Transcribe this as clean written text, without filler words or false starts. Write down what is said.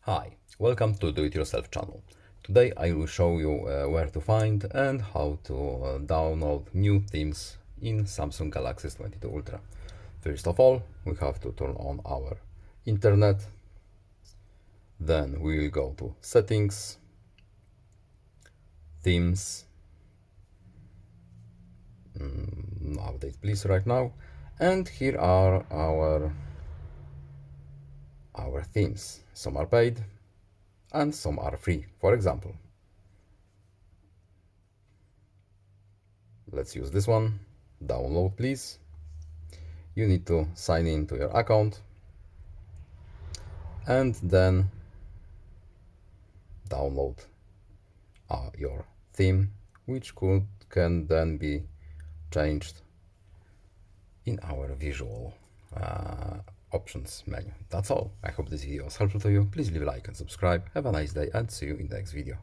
Hi, welcome to Do It Yourself channel. Today I will show you where to find and how to download new themes in Samsung Galaxy S22 Ultra. First of all, we have to turn on our internet. Then we will go to Settings, Themes, update please right now, and here are our themes. Some are paid and some are free. For example, let's use this one. Download please. You need to sign in to your account and then download your theme, which can then be changed in our visual options menu. That's all. I hope this video was helpful to you. Please leave a like and subscribe. Have a nice day and see you in the next video.